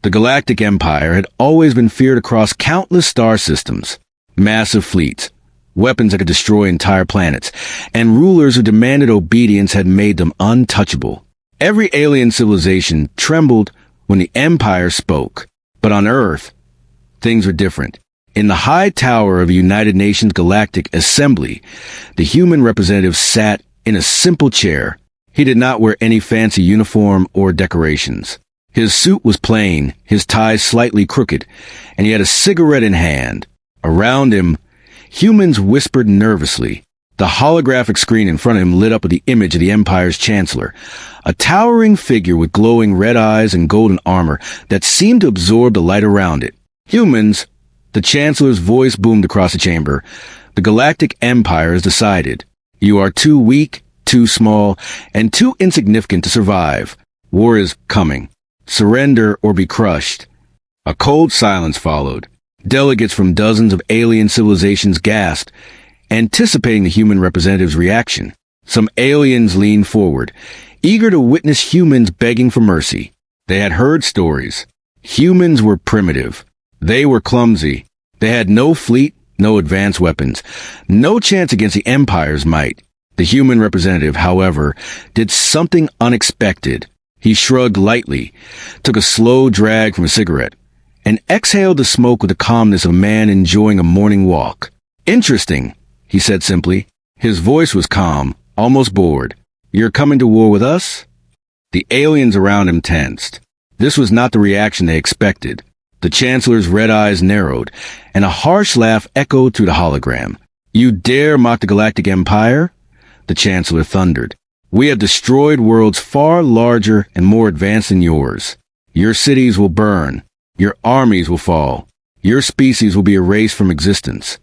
The Galactic Empire had always been feared across countless star systems, massive fleets, weapons that could destroy entire planets, and rulers who demanded obedience had made them untouchable. Every alien civilization trembled when the Empire spoke. But on Earth, things were different. In the high tower of the United Nations Galactic Assembly, the human representative sat in a simple chair. He did not wear any fancy uniform or decorations. His suit was plain, his tie slightly crooked, and he had a cigarette in hand. Around him, humans whispered nervously. The holographic screen in front of him lit up with the image of the Empire's Chancellor, a towering figure with glowing red eyes and golden armor that seemed to absorb the light around it. Humans, the Chancellor's voice boomed across the chamber. The Galactic Empire has decided. You are too weak, too small, and too insignificant to survive. War is coming. Surrender or be crushed. A cold silence followed. Delegates from dozens of alien civilizations gasped, anticipating the human representative's reaction. Some aliens leaned forward, eager to witness humans begging for mercy. They had heard stories. Humans were primitive. They were clumsy. They had no fleet, no advanced weapons, no chance against the Empire's might. The human representative, however, did something unexpected. He shrugged lightly, took a slow drag from a cigarette, and exhaled the smoke with the calmness of a man enjoying a morning walk. Interesting, he said simply. His voice was calm, almost bored. You're coming to war with us? The aliens around him tensed. This was not the reaction they expected. The Chancellor's red eyes narrowed, and a harsh laugh echoed through the hologram. You dare mock the Galactic Empire? The Chancellor thundered. We have destroyed worlds far larger and more advanced than yours. Your cities will burn. Your armies will fall. Your species will be erased from existence.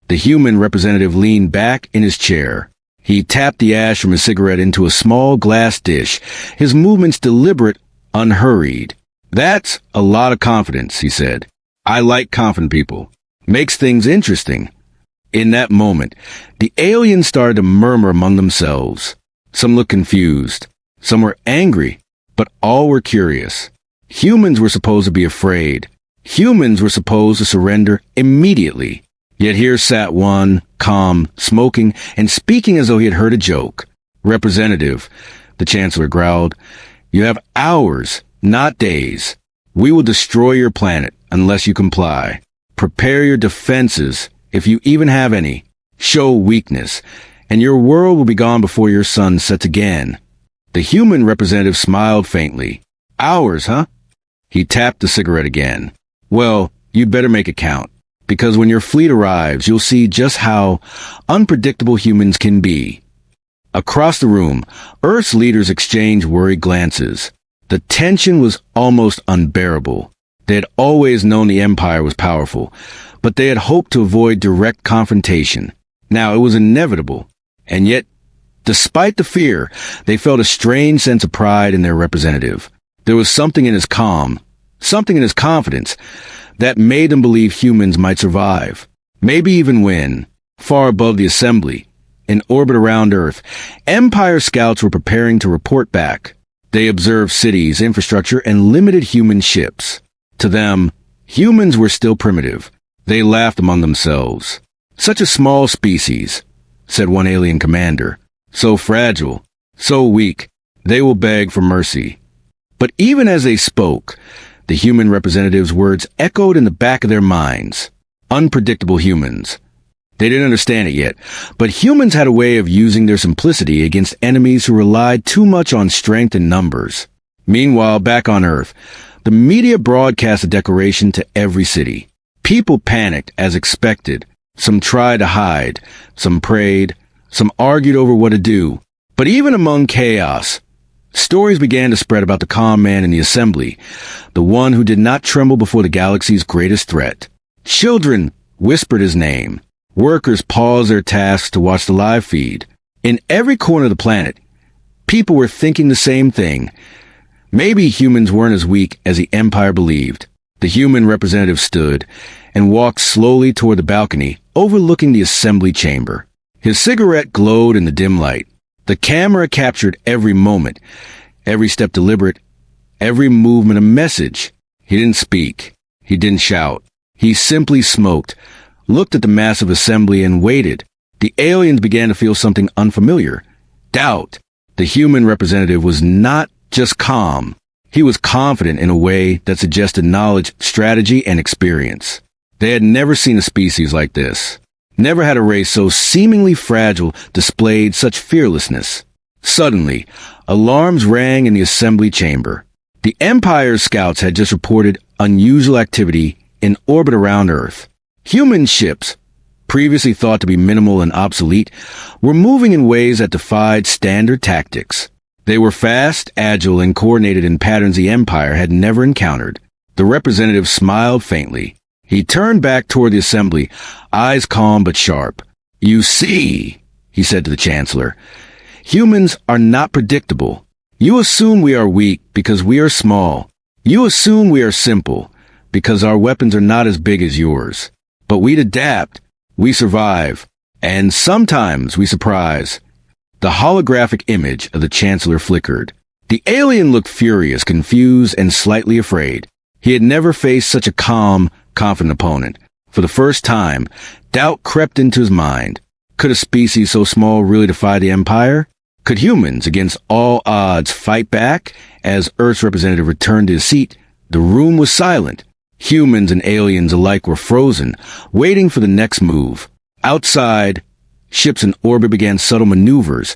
The human representative leaned back in his chair. He tapped the ash from his cigarette into a small glass dish, his movements deliberate, unhurried. That's a lot of confidence, he said. I like confident people. Makes things interesting. In that moment, the aliens started to murmur among themselves. Some looked confused. Some were angry, but all were curious. Humans were supposed to be afraid. Humans were supposed to surrender immediately. Yet here sat one, calm, smoking, and speaking as though he had heard a joke. Representative, the Chancellor growled, you have hours, not days. We will destroy your planet unless you comply. Prepare your defenses, if you even have any. Show weakness, and your world will be gone before your sun sets again. The human representative smiled faintly. Hours, huh? He tapped the cigarette again. Well, you'd better make it count, because when your fleet arrives, you'll see just how unpredictable humans can be. Across the room, Earth's leaders exchanged worried glances. The tension was almost unbearable. They had always known the Empire was powerful, but they had hoped to avoid direct confrontation. Now it was inevitable, and yet, despite the fear, they felt a strange sense of pride in their representative. There was something in his calm, something in his confidence, that made them believe humans might survive, maybe even win. Far above the assembly, in orbit around Earth, Empire scouts were preparing to report back. They observed cities, infrastructure, and limited human ships. To them, humans were still primitive. They laughed among themselves. Such a small species, said one alien commander. So fragile, so weak, they will beg for mercy. But even as they spoke, the human representatives' words echoed in the back of their minds. Unpredictable humans. They didn't understand it yet, but humans had a way of using their simplicity against enemies who relied too much on strength and numbers. Meanwhile, back on Earth, the media broadcast a declaration to every city. People panicked as expected. Some tried to hide, some prayed, some argued over what to do. But even among chaos, stories began to spread about the calm man in the assembly, the one who did not tremble before the galaxy's greatest threat. Children whispered his name. Workers paused their tasks to watch the live feed. In every corner of the planet, people were thinking the same thing. Maybe humans weren't as weak as the Empire believed. The human representative stood and walked slowly toward the balcony overlooking the assembly chamber. His cigarette glowed in the dim light. The camera captured every moment, every step deliberate, every movement a message. He didn't speak. He didn't shout. He simply smoked, looked at the massive assembly, and waited. The aliens began to feel something unfamiliar. Doubt. The human representative was not just calm. He was confident in a way that suggested knowledge, strategy, and experience. They had never seen a species like this. Never had a race so seemingly fragile displayed such fearlessness. Suddenly, alarms rang in the assembly chamber. The Empire's scouts had just reported unusual activity in orbit around Earth. Human ships, previously thought to be minimal and obsolete, were moving in ways that defied standard tactics. They were fast, agile, and coordinated in patterns the Empire had never encountered. The representative smiled faintly. He turned back toward the assembly, eyes calm but sharp. "You see," he said to the Chancellor, "humans are not predictable. You assume we are weak because we are small. You assume we are simple because our weapons are not as big as yours. But we adapt, we survive, and sometimes we surprise." The holographic image of the Chancellor flickered. The alien looked furious, confused, and slightly afraid. He had never faced such a calm, confident opponent. For the first time, doubt crept into his mind. Could a species so small really defy the Empire? Could humans, against all odds, fight back? As Earth's representative returned to his seat, the room was silent. Humans and aliens alike were frozen, waiting for the next move. Outside, ships in orbit began subtle maneuvers,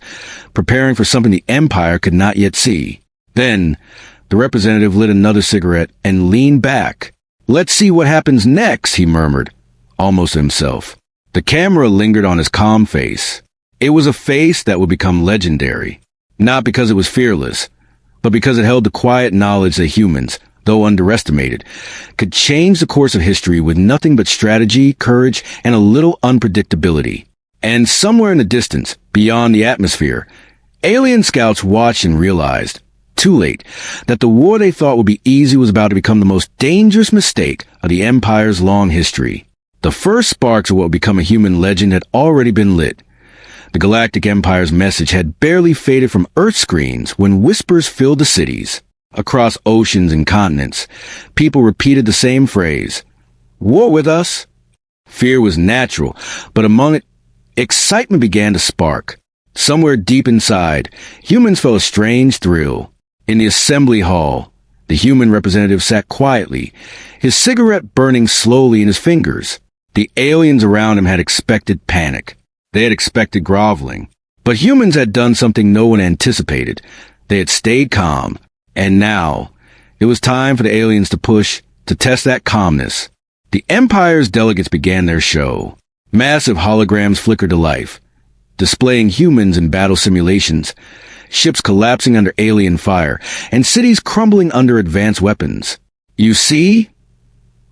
preparing for something the Empire could not yet see. Then, the representative lit another cigarette and leaned back. "Let's see what happens next," he murmured, almost to himself. The camera lingered on his calm face. It was a face that would become legendary, not because it was fearless, but because it held the quiet knowledge that humans, though underestimated, could change the course of history with nothing but strategy, courage, and a little unpredictability. And somewhere in the distance, beyond the atmosphere, alien scouts watched and realized, too late, that the war they thought would be easy was about to become the most dangerous mistake of the Empire's long history. The first sparks of what would become a human legend had already been lit. The Galactic Empire's message had barely faded from Earth screens when whispers filled the cities. Across oceans and continents, people repeated the same phrase, "War with us?" Fear was natural, but among it, excitement began to spark. Somewhere deep inside, humans felt a strange thrill. In the assembly hall, the human representative sat quietly, his cigarette burning slowly in his fingers. The aliens around him had expected panic. They had expected groveling. But humans had done something no one anticipated. They had stayed calm. And now, it was time for the aliens to push, to test that calmness. The Empire's delegates began their show. Massive holograms flickered to life, displaying humans in battle simulations, ships collapsing under alien fire, and cities crumbling under advanced weapons. "You see?"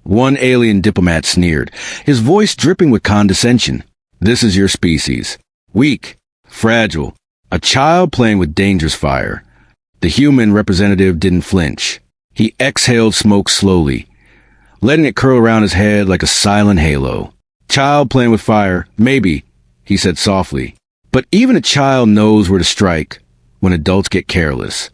One alien diplomat sneered, his voice dripping with condescension. "This is your species. Weak, fragile, a child playing with dangerous fire." The human representative didn't flinch. He exhaled smoke slowly, letting it curl around his head like a silent halo. "Child playing with fire, maybe," he said softly. "But even a child knows where to strike when adults get careless."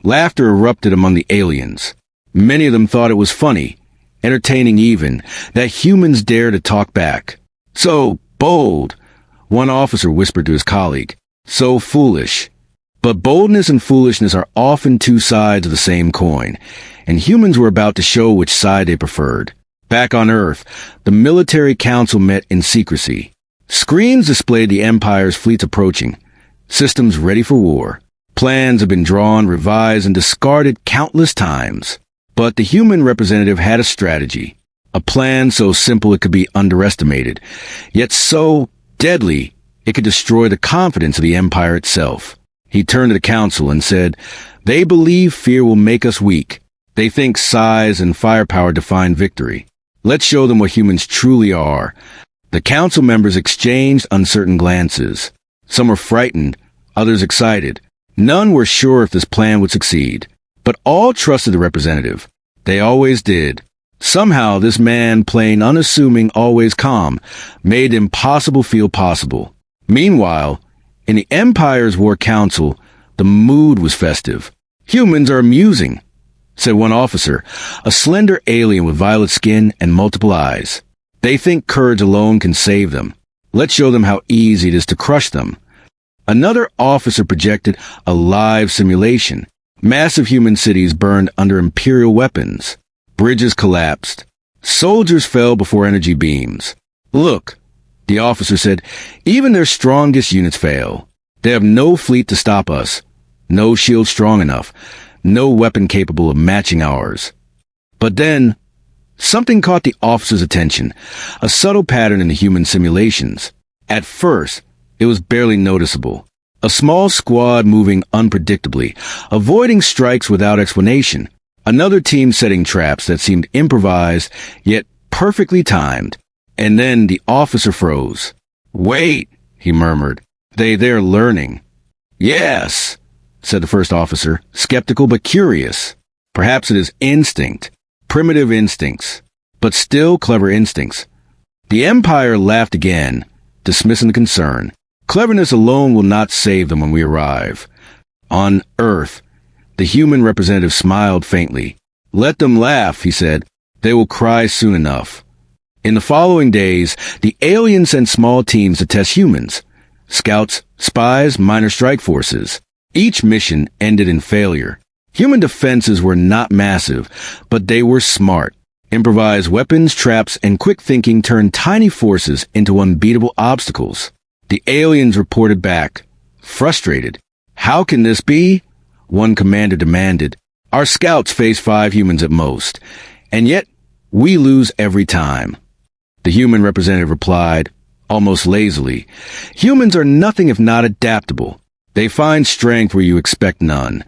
Laughter erupted among the aliens. Many of them thought it was funny, entertaining even, that humans dare to talk back. "So bold," one officer whispered to his colleague. "So foolish." But boldness and foolishness are often two sides of the same coin, and humans were about to show which side they preferred. Back on Earth, the military council met in secrecy. Screens displayed the Empire's fleets approaching, systems ready for war. Plans had been drawn, revised, and discarded countless times. But the human representative had a strategy, a plan so simple it could be underestimated, yet so deadly it could destroy the confidence of the Empire itself. He turned to the council and said, "They believe fear will make us weak. They think size and firepower define victory. Let's show them what humans truly are." The council members exchanged uncertain glances. Some were frightened, others excited. None were sure if this plan would succeed. But all trusted the representative. They always did. Somehow this man, plain unassuming, always calm, made the impossible feel possible. Meanwhile, in the Empire's War Council, the mood was festive. Humans are amusing. said one officer, a slender alien with violet skin and multiple eyes. They think courage alone can save them. Let's show them how easy it is to crush them. Another officer projected a live simulation. Massive human cities burned under Imperial weapons. Bridges collapsed. Soldiers fell before energy beams. Look, the officer said, even their strongest units fail. They have no fleet to stop us. No shield strong enough. No weapon capable of matching ours. But then, something caught the officer's attention, a subtle pattern in the human simulations. At first, it was barely noticeable. A small squad moving unpredictably, avoiding strikes without explanation. Another team setting traps that seemed improvised, yet perfectly timed. And then the officer froze. "Wait," he murmured. They're learning." "Yes," said the first officer, skeptical but curious. "Perhaps it is instinct. Primitive instincts. But still clever instincts." The Empire laughed again, dismissing the concern. "Cleverness alone will not save them when we arrive." On Earth, the human representative smiled faintly. "Let them laugh," he said. "They will cry soon enough." In the following days, the aliens sent small teams to test humans. Scouts, spies, minor strike forces. Each mission ended in failure. Human defenses were not massive, but they were smart. Improvised weapons, traps, and quick thinking turned tiny forces into unbeatable obstacles. The aliens reported back, frustrated. "How can this be?" One commander demanded. "Our scouts face 5 humans at most, and yet we lose every time." The human representative replied, almost lazily, "Humans are nothing if not adaptable. They find strength where you expect none."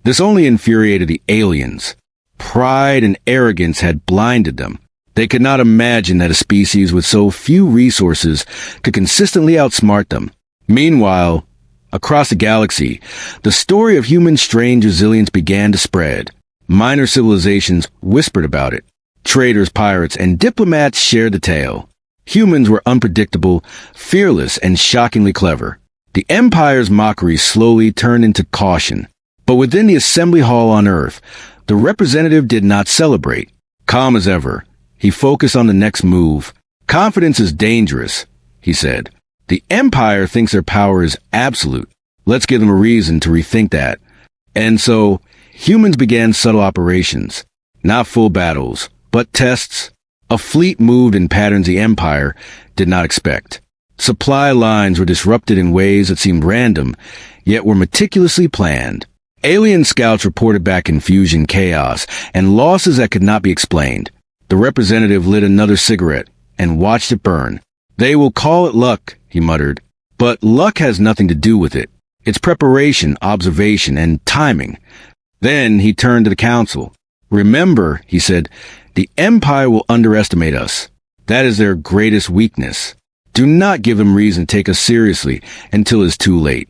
This only infuriated the aliens. Pride and arrogance had blinded them. They could not imagine that a species with so few resources could consistently outsmart them. Meanwhile, across the galaxy, the story of human strange resilience began to spread. Minor civilizations whispered about it. Traders, pirates, and diplomats shared the tale. Humans were unpredictable, fearless, and shockingly clever. The Empire's mockery slowly turned into caution. But within the assembly hall on Earth, the representative did not celebrate. Calm as ever, he focused on the next move. "Confidence is dangerous," he said. "The Empire thinks their power is absolute. Let's give them a reason to rethink that." And so, humans began subtle operations. Not full battles, but tests. A fleet moved in patterns the Empire did not expect. Supply lines were disrupted in ways that seemed random, yet were meticulously planned. Alien scouts reported back confusion, chaos, and losses that could not be explained. The representative lit another cigarette and watched it burn. "They will call it luck," he muttered. "But luck has nothing to do with it. It's preparation, observation, and timing." Then he turned to the council. "Remember," he said, "the Empire will underestimate us. That is their greatest weakness. Do not give them reason to take us seriously until it's too late."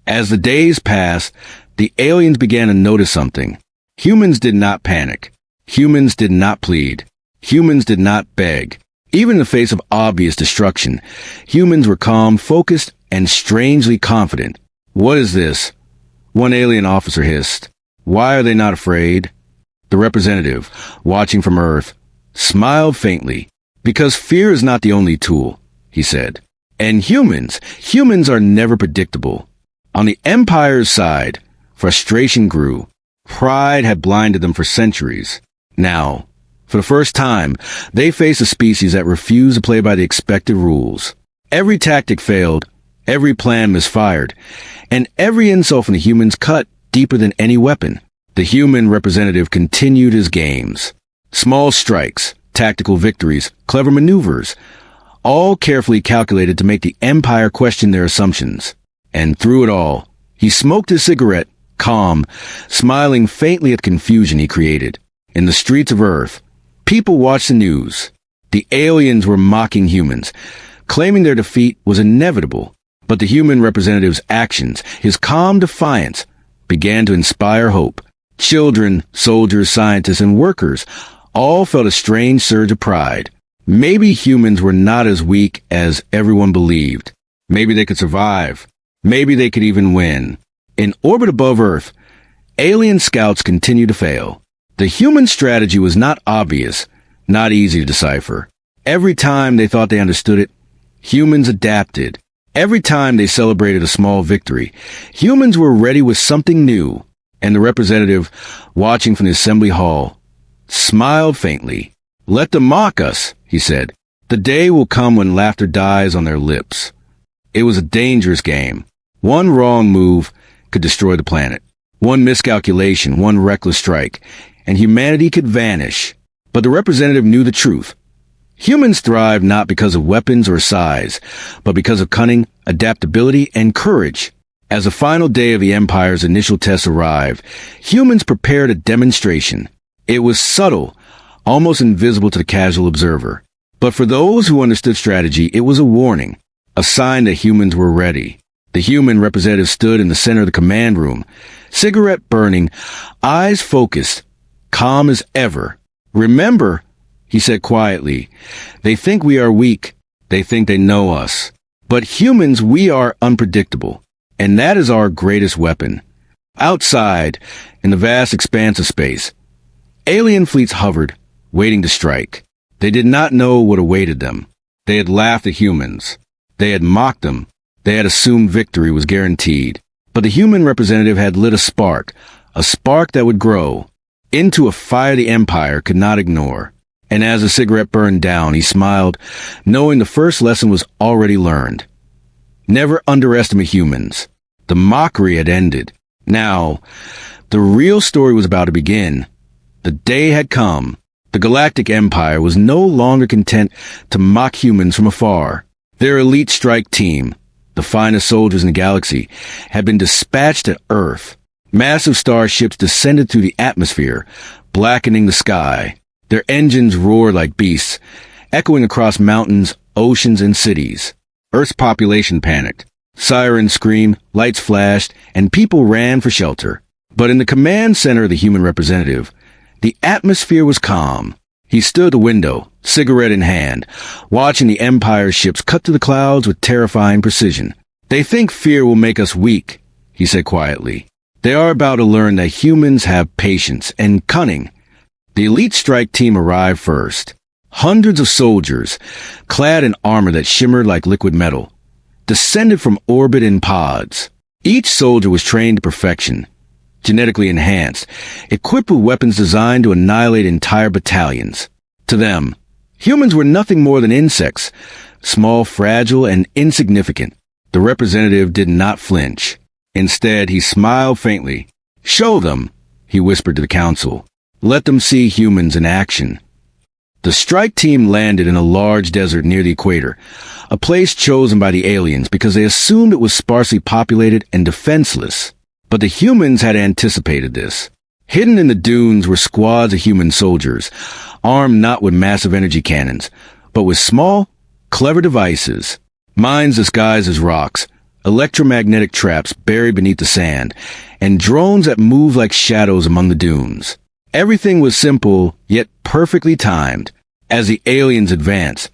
As the days passed, the aliens began to notice something. Humans did not panic. Humans did not plead. Humans did not beg. Even in the face of obvious destruction, humans were calm, focused, and strangely confident. "What is this?" one alien officer hissed. "Why are they not afraid?" The representative, watching from Earth, smiled faintly. "Because fear is not the only tool," he said. "And humans are never predictable." On the Empire's side, frustration grew. Pride had blinded them for centuries. Now, for the first time, they faced a species that refused to play by the expected rules. Every tactic failed, every plan misfired, and every insult from the humans cut deeper than any weapon. The human representative continued his games. Small strikes, tactical victories, clever maneuvers, all carefully calculated to make the Empire question their assumptions. And through it all, he smoked his cigarette, calm, smiling faintly at the confusion he created. In the streets of Earth, people watched the news. The aliens were mocking humans, claiming their defeat was inevitable. But the human representative's actions, his calm defiance, began to inspire hope. Children, soldiers, scientists, and workers all felt a strange surge of pride. Maybe humans were not as weak as everyone believed. Maybe they could survive. Maybe they could even win. In orbit above Earth, alien scouts continued to fail. The human strategy was not obvious, not easy to decipher. Every time they thought they understood it, humans adapted. Every time they celebrated a small victory, humans were ready with something new. And the representative, watching from the assembly hall, smiled faintly. "Let them mock us," he said. "The day will come when laughter dies on their lips." It was a dangerous game. One wrong move could destroy the planet. One miscalculation, one reckless strike, and humanity could vanish. But the representative knew the truth. Humans thrive not because of weapons or size, but because of cunning, adaptability, and courage. As the final day of the Empire's initial tests arrived, humans prepared a demonstration. It was subtle, almost invisible to the casual observer. But for those who understood strategy, it was a warning, a sign that humans were ready. The human representative stood in the center of the command room, cigarette burning, eyes focused, calm as ever. "Remember," he said quietly, "they think we are weak. They think they know us. But humans, we are unpredictable. And that is our greatest weapon." Outside, in the vast expanse of space, alien fleets hovered, waiting to strike. They did not know what awaited them. They had laughed at humans. They had mocked them. They had assumed victory was guaranteed. But the human representative had lit a spark that would grow into a fire the Empire could not ignore. And as the cigarette burned down, he smiled, knowing the first lesson was already learned. Never underestimate humans. The mockery had ended. Now, the real story was about to begin. The day had come. The Galactic Empire was no longer content to mock humans from afar. Their elite strike team, the finest soldiers in the galaxy, had been dispatched to Earth. Massive starships descended through the atmosphere, blackening the sky. Their engines roared like beasts, echoing across mountains, oceans, and cities. Earth's population panicked. Sirens screamed, lights flashed, and people ran for shelter. But in the command center of the human representative, the atmosphere was calm. He stood at the window, cigarette in hand, watching the Empire's ships cut through the clouds with terrifying precision. "They think fear will make us weak," he said quietly. "They are about to learn that humans have patience and cunning." The elite strike team arrived first. Hundreds of soldiers, clad in armor that shimmered like liquid metal, descended from orbit in pods. Each soldier was trained to perfection, genetically enhanced, equipped with weapons designed to annihilate entire battalions. To them, humans were nothing more than insects, small, fragile, and insignificant. The representative did not flinch. Instead, he smiled faintly. "Show them," he whispered to the council. "Let them see humans in action." The strike team landed in a large desert near the equator, a place chosen by the aliens because they assumed it was sparsely populated and defenseless. But the humans had anticipated this. Hidden in the dunes were squads of human soldiers, armed not with massive energy cannons, but with small, clever devices. Mines disguised as rocks, electromagnetic traps buried beneath the sand, and drones that moved like shadows among the dunes. Everything was simple, yet perfectly timed. As the aliens advanced,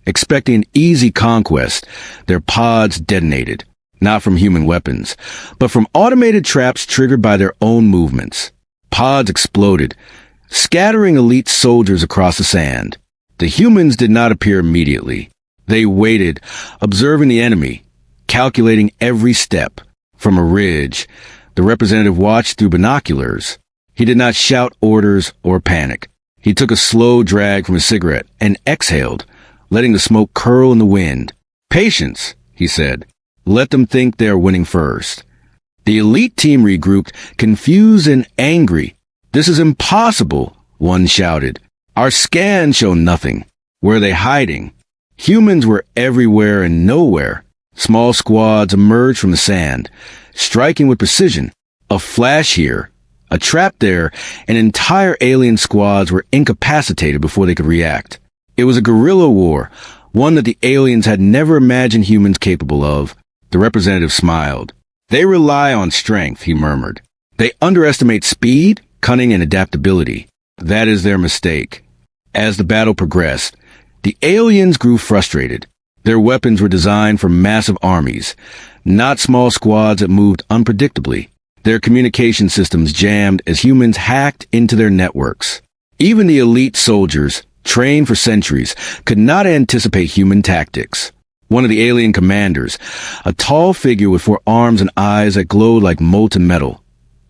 expecting an easy conquest, their pods detonated, not from human weapons, but from automated traps triggered by their own movements. Pods exploded, scattering elite soldiers across the sand. The humans did not appear immediately. They waited, observing the enemy, calculating every step. From a ridge, the representative watched through binoculars. He did not shout orders or panic. He took a slow drag from his cigarette and exhaled, letting the smoke curl in the wind. "Patience," he said. "Let them think they are winning first." The elite team regrouped, confused and angry. "This is impossible," one shouted. "Our scans show nothing. Where are they hiding?" Humans were everywhere and nowhere. Small squads emerged from the sand, striking with precision. A flash here, a trap there, and entire alien squads were incapacitated before they could react. It was a guerrilla war, one that the aliens had never imagined humans capable of. The representative smiled. "They rely on strength," he murmured. "They underestimate speed, cunning, and adaptability. That is their mistake." As the battle progressed, the aliens grew frustrated. Their weapons were designed for massive armies, not small squads that moved unpredictably. Their communication systems jammed as humans hacked into their networks. Even the elite soldiers, trained for centuries, could not anticipate human tactics. One of the alien commanders, a tall figure with 4 arms and eyes that glowed like molten metal,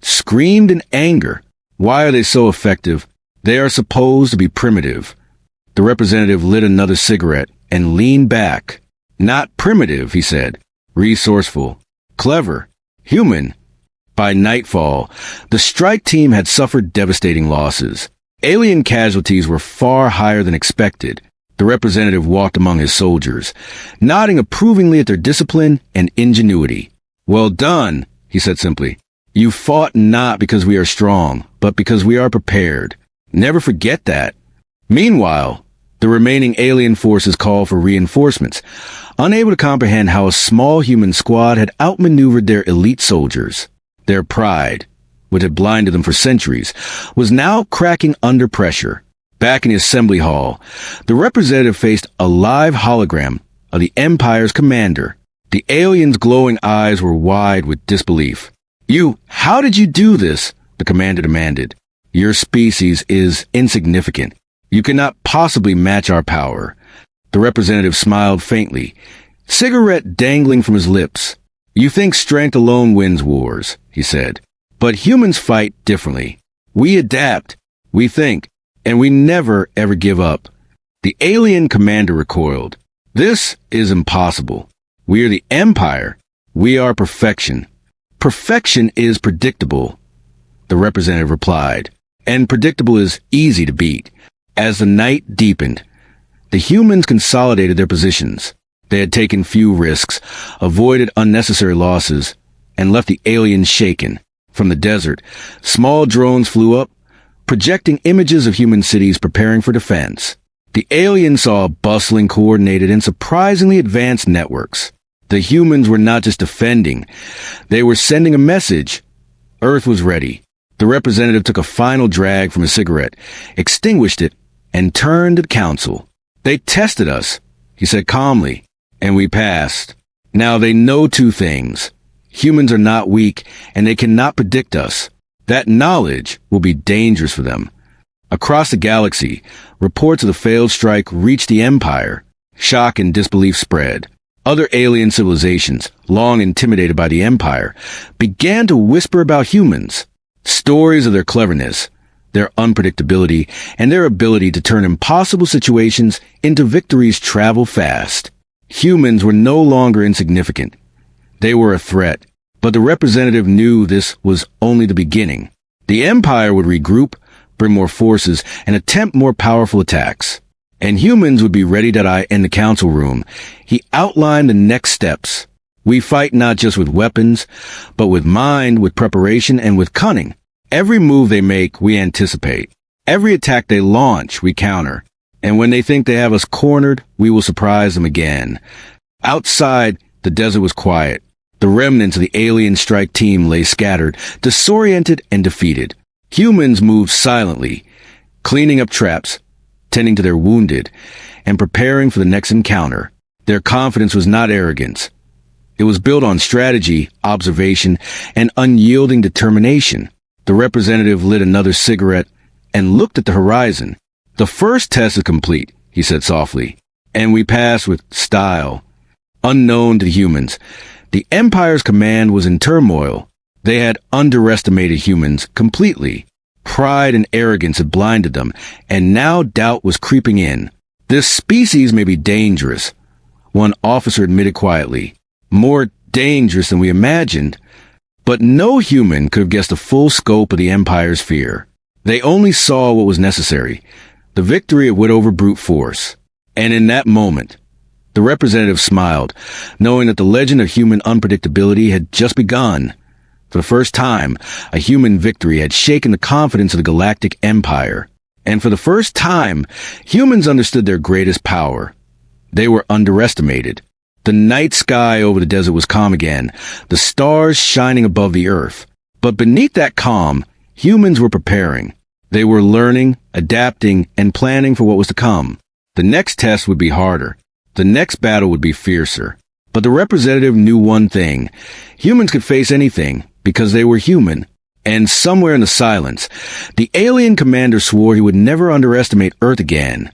screamed in anger. Why are they so effective? They are supposed to be primitive. The representative lit another cigarette and leaned back. Not primitive, he said. Resourceful. Clever. Human. By nightfall, the strike team had suffered devastating losses. Alien casualties were far higher than expected. The representative walked among his soldiers, nodding approvingly at their discipline and ingenuity. Well done, he said simply. You fought not because we are strong, but because we are prepared. Never forget that. Meanwhile, the remaining alien forces called for reinforcements, unable to comprehend how a small human squad had outmaneuvered their elite soldiers. Their pride, which had blinded them for centuries, was now cracking under pressure. Back in the assembly hall, the representative faced a live hologram of the Empire's commander. The alien's glowing eyes were wide with disbelief. How did you do this? The commander demanded. Your species is insignificant. You cannot possibly match our power. The representative smiled faintly, cigarette dangling from his lips. You think strength alone wins wars, he said. But humans fight differently. We adapt, we think, and we never ever give up. The alien commander recoiled. This is impossible. We are the Empire. We are perfection. Perfection is predictable, the representative replied, and predictable is easy to beat. As the night deepened, the humans consolidated their positions. They had taken few risks, avoided unnecessary losses, and left the aliens shaken. From the desert, small drones flew up, projecting images of human cities preparing for defense. The aliens saw bustling, coordinated, and surprisingly advanced networks. The humans were not just defending, they were sending a message. Earth was ready. The representative took a final drag from his cigarette, extinguished it, and turned to the council. They tested us, he said calmly, and we passed. Now they know 2 things. Humans are not weak, and they cannot predict us. That knowledge will be dangerous for them. Across the galaxy, reports of the failed strike reached the Empire. Shock and disbelief spread. Other alien civilizations, long intimidated by the Empire, began to whisper about humans. Stories of their cleverness, their unpredictability, and their ability to turn impossible situations into victories traveled fast. Humans were no longer insignificant. They were a threat, but the representative knew this was only the beginning. The Empire would regroup, bring more forces, and attempt more powerful attacks. And humans would be ready to die in the council room. He outlined the next steps. We fight not just with weapons, but with mind, with preparation, and with cunning. Every move they make, we anticipate. Every attack they launch, we counter. And when they think they have us cornered, we will surprise them again. Outside, the desert was quiet. The remnants of the alien strike team lay scattered, disoriented and defeated. Humans moved silently, cleaning up traps, tending to their wounded, and preparing for the next encounter. Their confidence was not arrogance. It was built on strategy, observation, and unyielding determination. The representative lit another cigarette and looked at the horizon. The first test is complete, he said softly, and we passed with style. Unknown to the humans, the Empire's command was in turmoil. They had underestimated humans completely. Pride and arrogance had blinded them, and now doubt was creeping in. This species may be dangerous, one officer admitted quietly. More dangerous than we imagined. But no human could have guessed the full scope of the Empire's fear. They only saw what was necessary, the victory of wit over brute force. And in that moment, the representative smiled, knowing that the legend of human unpredictability had just begun. For the first time, a human victory had shaken the confidence of the Galactic Empire. And for the first time, humans understood their greatest power. They were underestimated. The night sky over the desert was calm again, the stars shining above the earth. But beneath that calm, humans were preparing. They were learning, adapting, and planning for what was to come. The next test would be harder. The next battle would be fiercer. But the representative knew one thing. Humans could face anything because they were human. And somewhere in the silence, the alien commander swore he would never underestimate Earth again.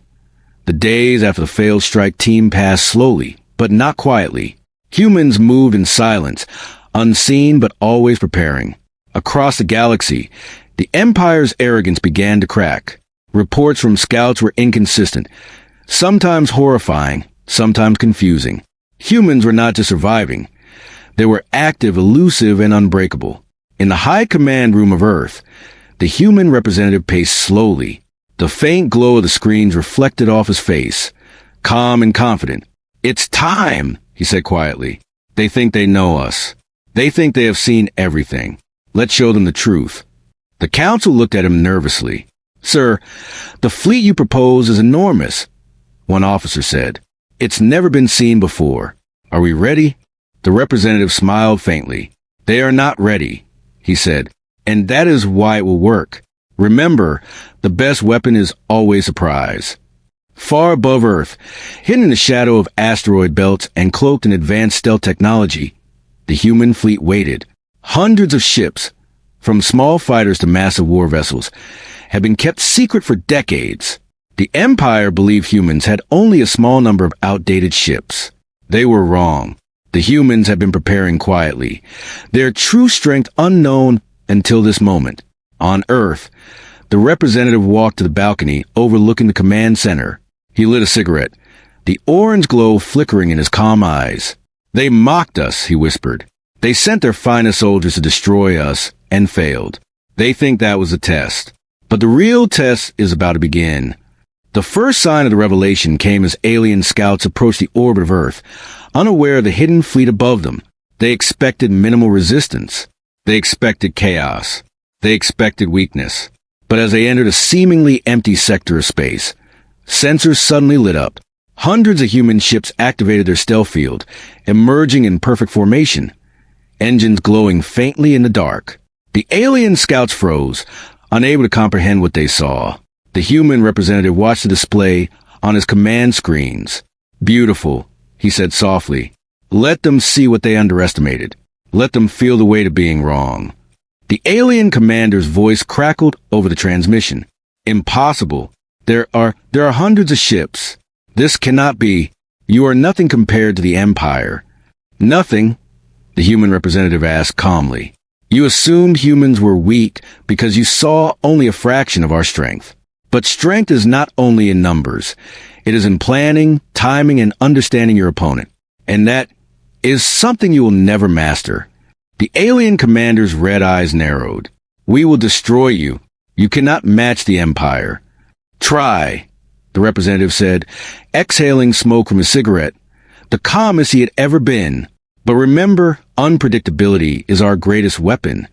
The days after the failed strike team passed slowly, but not quietly. Humans moved in silence, unseen but always preparing. Across the galaxy, the Empire's arrogance began to crack. Reports from scouts were inconsistent, sometimes horrifying, sometimes confusing. Humans were not just surviving. They were active, elusive, and unbreakable. In the high command room of Earth, the human representative paced slowly. The faint glow of the screens reflected off his face, calm and confident. "It's time," he said quietly. "They think they know us. They think they have seen everything. Let's show them the truth." The council looked at him nervously. "Sir, the fleet you propose is enormous," one officer said. "It's never been seen before. Are we ready?" The representative smiled faintly. "They are not ready," he said, "and that is why it will work. Remember, the best weapon is always surprise." Far above Earth, hidden in the shadow of asteroid belts and cloaked in advanced stealth technology, the human fleet waited. Hundreds of ships, from small fighters to massive war vessels, had been kept secret for decades. The Empire believed humans had only a small number of outdated ships. They were wrong. The humans had been preparing quietly, their true strength unknown until this moment. On Earth, the representative walked to the balcony overlooking the command center. He lit a cigarette, the orange glow flickering in his calm eyes. "They mocked us," he whispered. "They sent their finest soldiers to destroy us and failed. They think that was a test. But the real test is about to begin." The first sign of the revelation came as alien scouts approached the orbit of Earth, unaware of the hidden fleet above them. They expected minimal resistance. They expected chaos. They expected weakness. But as they entered a seemingly empty sector of space, sensors suddenly lit up. Hundreds of human ships activated their stealth field, emerging in perfect formation, engines glowing faintly in the dark. The alien scouts froze, unable to comprehend what they saw. The human representative watched the display on his command screens. "Beautiful," he said softly. "Let them see what they underestimated. Let them feel the weight of being wrong." The alien commander's voice crackled over the transmission. "Impossible. There are hundreds of ships. This cannot be. You are nothing compared to the Empire." "Nothing?" the human representative asked calmly. "You assumed humans were weak because you saw only a fraction of our strength. But strength is not only in numbers. It is in planning, timing, and understanding your opponent. And that is something you will never master." The alien commander's red eyes narrowed. "We will destroy you. You cannot match the Empire." "Try," the representative said, exhaling smoke from his cigarette, the calmest he had ever been. "But remember, unpredictability is our greatest weapon."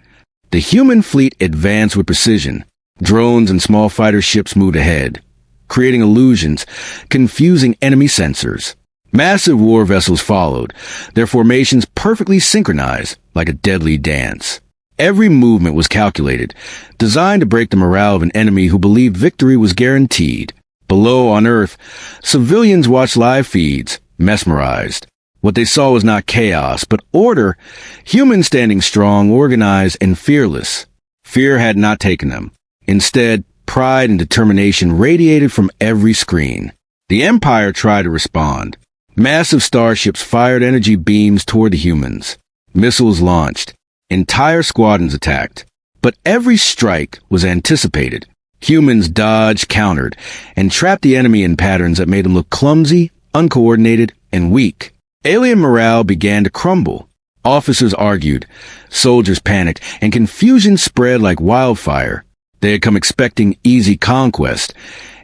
The human fleet advanced with precision. Drones and small fighter ships moved ahead, creating illusions, confusing enemy sensors. Massive war vessels followed, their formations perfectly synchronized, like a deadly dance. Every movement was calculated, designed to break the morale of an enemy who believed victory was guaranteed. Below on Earth, civilians watched live feeds, mesmerized. What they saw was not chaos, but order, humans standing strong, organized, and fearless. Fear had not taken them. Instead, pride and determination radiated from every screen. The Empire tried to respond. Massive starships fired energy beams toward the humans. Missiles launched. Entire squadrons attacked. But every strike was anticipated. Humans dodged, countered, and trapped the enemy in patterns that made them look clumsy, uncoordinated, and weak. Alien morale began to crumble. Officers argued, soldiers panicked, and confusion spread like wildfire. They had come expecting easy conquest,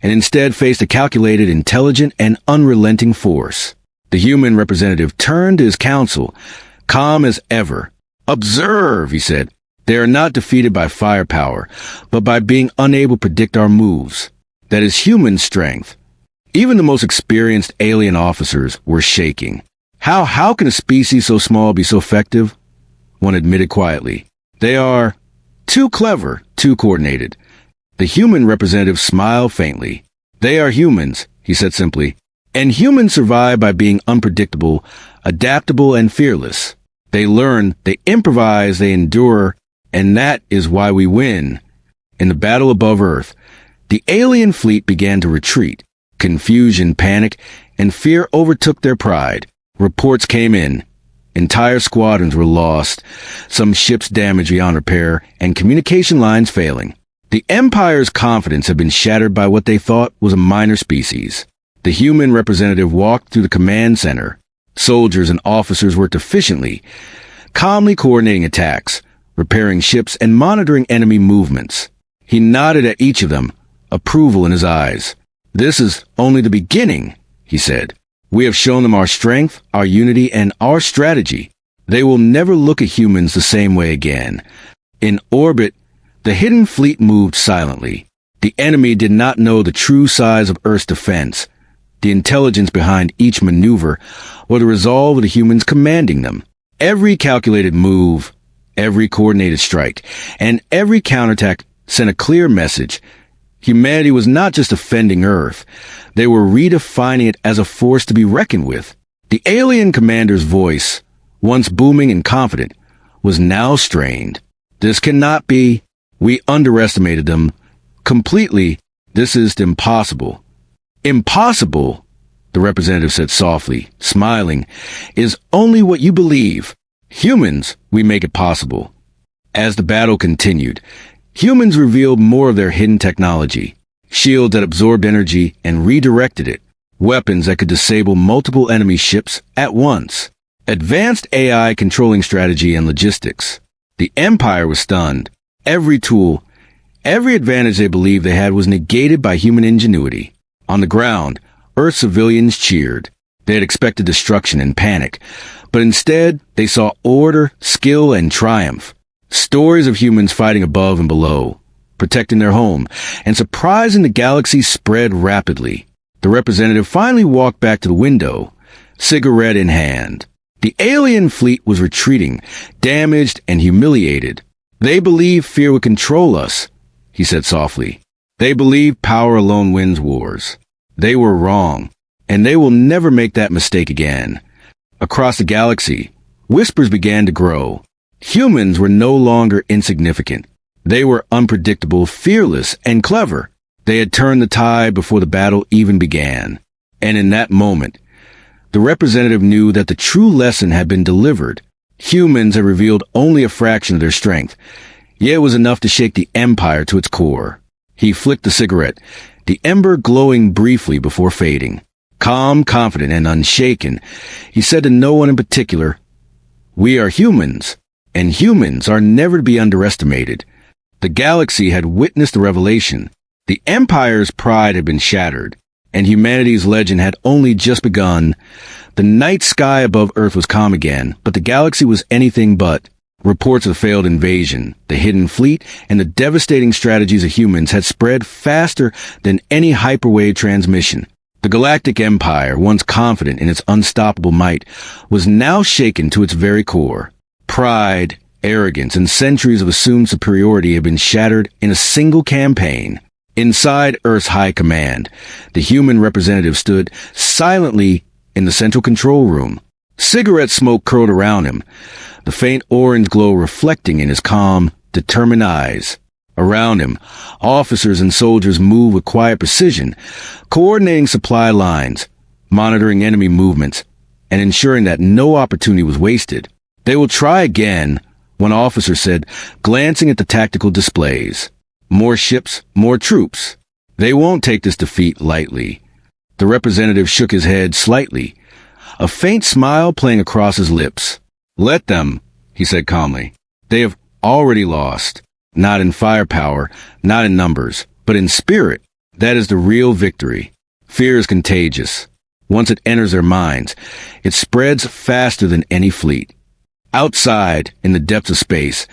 and instead faced a calculated, intelligent, and unrelenting force. The human representative turned to his council, calm as ever. "Observe," he said. "They are not defeated by firepower, but by being unable to predict our moves. That is human strength." Even the most experienced alien officers were shaking. How can a species so small be so effective?" One admitted quietly. "They are too clever, too coordinated." The human representative smiled faintly. "They are humans," he said simply, And humans survive by being unpredictable, adaptable, and fearless. They learn, they improvise, they endure, and that is why we win. In the battle above Earth, the alien fleet began to retreat. Confusion, panic, and fear overtook their pride. Reports came in. Entire squadrons were lost, some ships damaged beyond repair, and communication lines failing. The Empire's confidence had been shattered by what they thought was a minor species. The human representative walked through the command center. Soldiers and officers worked efficiently, calmly coordinating attacks, repairing ships, and monitoring enemy movements. He nodded at each of them, approval in his eyes. "This is only the beginning," he said. "We have shown them our strength, our unity, and our strategy. They will never look at humans the same way again." In orbit, the hidden fleet moved silently. The enemy did not know the true size of Earth's defense, the intelligence behind each maneuver, or the resolve of the humans commanding them. Every calculated move, every coordinated strike, and every counterattack sent a clear message. Humanity was not just defending Earth. They were redefining it as a force to be reckoned with. The alien commander's voice, once booming and confident, was now strained. "This cannot be. We underestimated them. Completely. This is impossible." "Impossible," the representative said softly, smiling, "is only what you believe. Humans, we make it possible." As the battle continued, humans revealed more of their hidden technology. Shields that absorbed energy and redirected it. Weapons that could disable multiple enemy ships at once. Advanced AI controlling strategy and logistics. The Empire was stunned. Every tool, every advantage they believed they had was negated by human ingenuity. On the ground, Earth civilians cheered. They had expected destruction and panic, but instead they saw order, skill, and triumph. Stories of humans fighting above and below, protecting their home, and surprising the galaxy spread rapidly. The representative finally walked back to the window, cigarette in hand. The alien fleet was retreating, damaged and humiliated. "They believe fear would control us," he said softly. "They believe power alone wins wars. They were wrong, and they will never make that mistake again." Across the galaxy, whispers began to grow. Humans were no longer insignificant. They were unpredictable, fearless, and clever. They had turned the tide before the battle even began. And in that moment, the representative knew that the true lesson had been delivered. Humans had revealed only a fraction of their strength, yet it was enough to shake the Empire to its core. He flicked the cigarette, the ember glowing briefly before fading. Calm, confident, and unshaken, he said to no one in particular, "We are humans, and humans are never to be underestimated." The galaxy had witnessed the revelation. The Empire's pride had been shattered, and humanity's legend had only just begun. The night sky above Earth was calm again, but the galaxy was anything but. Reports of failed invasion, the hidden fleet, and the devastating strategies of humans had spread faster than any hyperwave transmission. The Galactic Empire, once confident in its unstoppable might, was now shaken to its very core. Pride, arrogance, and centuries of assumed superiority had been shattered in a single campaign. Inside Earth's high command, the human representative stood silently in the central control room. Cigarette smoke curled around him, the faint orange glow reflecting in his calm, determined eyes. Around him, officers and soldiers moved with quiet precision, coordinating supply lines, monitoring enemy movements, and ensuring that no opportunity was wasted. "They will try again," one officer said, glancing at the tactical displays. "More ships, more troops. They won't take this defeat lightly." The representative shook his head slightly, a faint smile playing across his lips. "Let them," he said calmly. "They have already lost. Not in firepower, not in numbers, but in spirit. That is the real victory. Fear is contagious. Once it enters their minds, it spreads faster than any fleet." Outside, in the depths of space,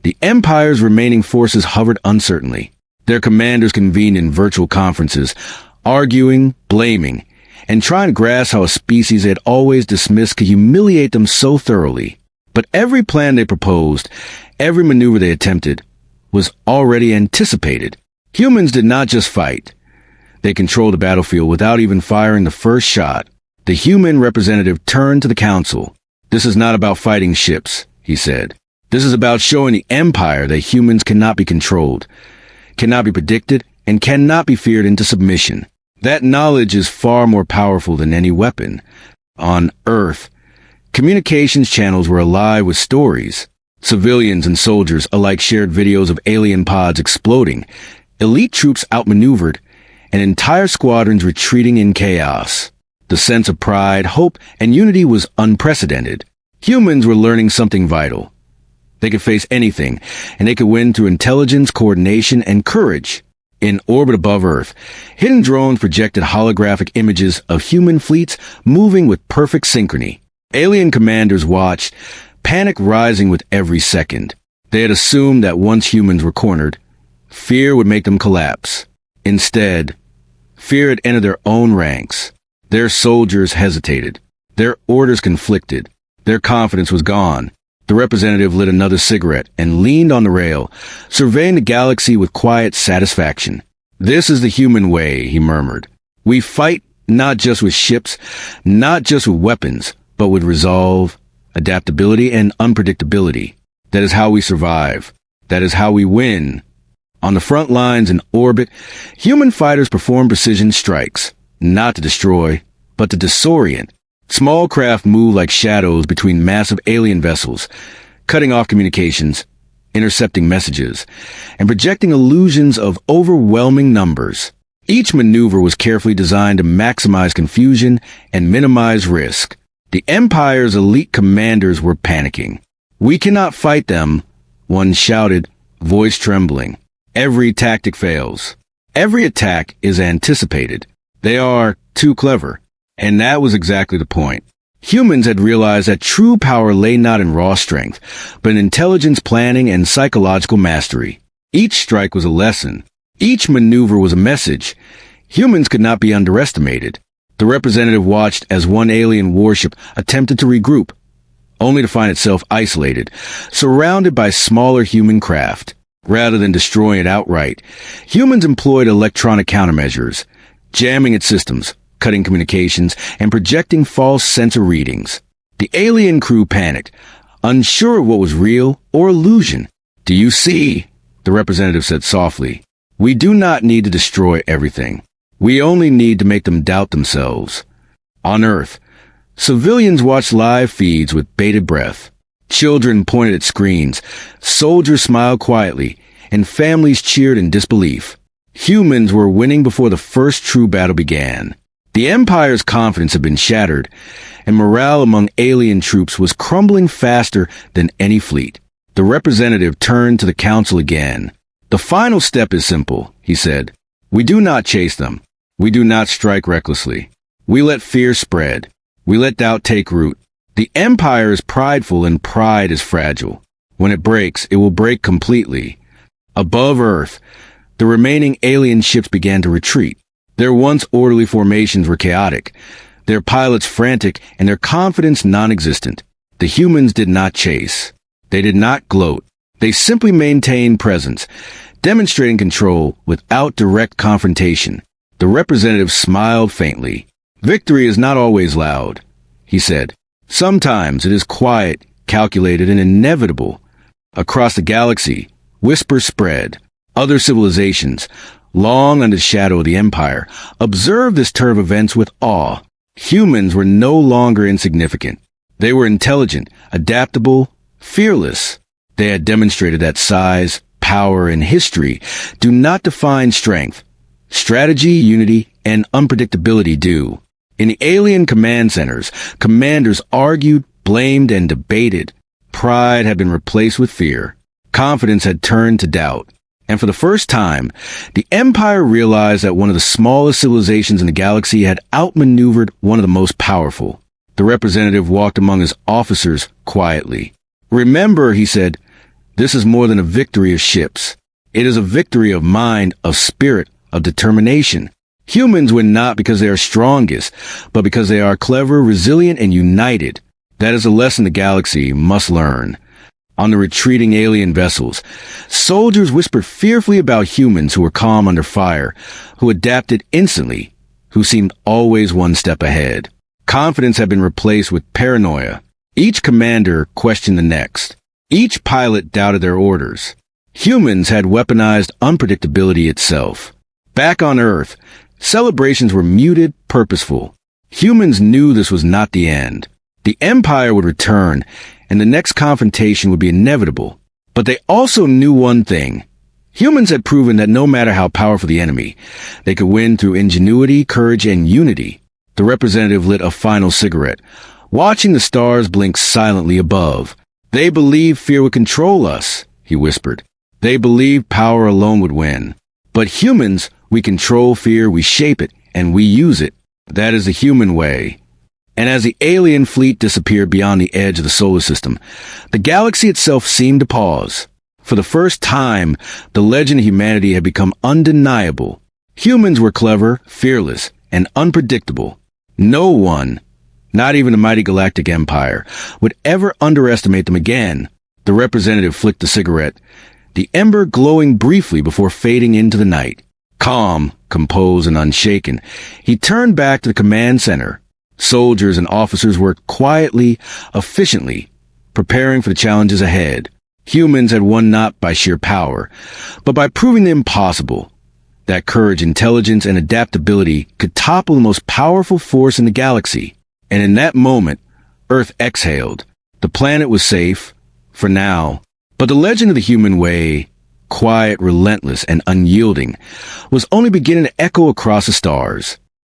the Empire's remaining forces hovered uncertainly. Their commanders convened in virtual conferences, arguing, blaming, and trying to grasp how a species they had always dismissed could humiliate them so thoroughly. But every plan they proposed, every maneuver they attempted, was already anticipated. Humans did not just fight. They controlled the battlefield without even firing the first shot. The human representative turned to the council. "This is not about fighting ships," he said. "This is about showing the Empire that humans cannot be controlled, cannot be predicted, and cannot be feared into submission. That knowledge is far more powerful than any weapon." On Earth, communications channels were alive with stories. Civilians and soldiers alike shared videos of alien pods exploding, elite troops outmaneuvered, and entire squadrons retreating in chaos. The sense of pride, hope, and unity was unprecedented. Humans were learning something vital. They could face anything, and they could win through intelligence, coordination, and courage. In orbit above Earth, hidden drones projected holographic images of human fleets moving with perfect synchrony. Alien commanders watched, panic rising with every second. They had assumed that once humans were cornered, fear would make them collapse. Instead, fear had entered their own ranks. Their soldiers hesitated. Their orders conflicted. Their confidence was gone. The representative lit another cigarette and leaned on the rail, surveying the galaxy with quiet satisfaction. "This is the human way," he murmured. "We fight not just with ships, not just with weapons, but with resolve, adaptability, and unpredictability. That is how we survive. That is how we win." On the front lines in orbit, human fighters performed precision strikes, not to destroy, but to disorient. Small craft moved like shadows between massive alien vessels, cutting off communications, intercepting messages, and projecting illusions of overwhelming numbers. Each maneuver was carefully designed to maximize confusion and minimize risk. The Empire's elite commanders were panicking. "We cannot fight them," one shouted, voice trembling. "Every tactic fails. Every attack is anticipated. They are too clever." And that was exactly the point. Humans had realized that true power lay not in raw strength, but in intelligence, planning, and psychological mastery. Each strike was a lesson. Each maneuver was a message. Humans could not be underestimated. The representative watched as one alien warship attempted to regroup, only to find itself isolated, surrounded by smaller human craft. Rather than destroying it outright, humans employed electronic countermeasures, jamming its systems, cutting communications, and projecting false sensor readings. The alien crew panicked, unsure of what was real or illusion. "Do you see?" the representative said softly. "We do not need to destroy everything. We only need to make them doubt themselves." On Earth, civilians watched live feeds with bated breath. Children pointed at screens, soldiers smiled quietly, and families cheered in disbelief. Humans were winning before the first true battle began. The Empire's confidence had been shattered, and morale among alien troops was crumbling faster than any fleet. The representative turned to the council again. "The final step is simple," he said. "We do not chase them. We do not strike recklessly. We let fear spread. We let doubt take root. The Empire is prideful, and pride is fragile. When it breaks, it will break completely." Above Earth, the remaining alien ships began to retreat. Their once orderly formations were chaotic, their pilots frantic, and their confidence non-existent. The humans did not chase. They did not gloat. They simply maintained presence, demonstrating control without direct confrontation. The representative smiled faintly. "Victory is not always loud," he said. "Sometimes it is quiet, calculated, and inevitable." Across the galaxy, whispers spread. Other civilizations, long under the shadow of the Empire, observed this turn of events with awe. Humans were no longer insignificant. They were intelligent, adaptable, fearless. They had demonstrated that size, power, and history do not define strength. Strategy, unity, and unpredictability do. In the alien command centers, commanders argued, blamed, and debated. Pride had been replaced with fear. Confidence had turned to doubt. And for the first time, the Empire realized that one of the smallest civilizations in the galaxy had outmaneuvered one of the most powerful. The representative walked among his officers quietly. "Remember," he said, "this is more than a victory of ships. It is a victory of mind, of spirit, of determination. Humans win not because they are strongest, but because they are clever, resilient, and united. That is a lesson the galaxy must learn." on the retreating alien vessels. Soldiers whispered fearfully about humans who were calm under fire, who adapted instantly, who seemed always one step ahead. Confidence had been replaced with paranoia. Each commander questioned the next. Each pilot doubted their orders. Humans had weaponized unpredictability itself. Back on Earth, celebrations were muted, purposeful. Humans knew this was not the end. The Empire would return, and the next confrontation would be inevitable. But they also knew one thing. Humans had proven that no matter how powerful the enemy, they could win through ingenuity, courage, and unity. The representative lit a final cigarette, watching the stars blink silently above. They believed fear would control us, he whispered. They believed power alone would win. But humans, we control fear, we shape it, and we use it. That is the human way. And as the alien fleet disappeared beyond the edge of the solar system, the galaxy itself seemed to pause. For the first time, the legend of humanity had become undeniable. Humans were clever, fearless, and unpredictable. No one, not even the mighty Galactic Empire, would ever underestimate them again. The representative flicked a cigarette, the ember glowing briefly before fading into the night. Calm, composed, and unshaken, he turned back to the command center. Soldiers and officers worked quietly, efficiently, preparing for the challenges ahead. Humans had won not by sheer power, but by proving the impossible. That courage, intelligence, and adaptability could topple the most powerful force in the galaxy. And in that moment, Earth exhaled. The planet was safe, for now. But the legend of the human way, quiet, relentless, and unyielding, was only beginning to echo across the stars.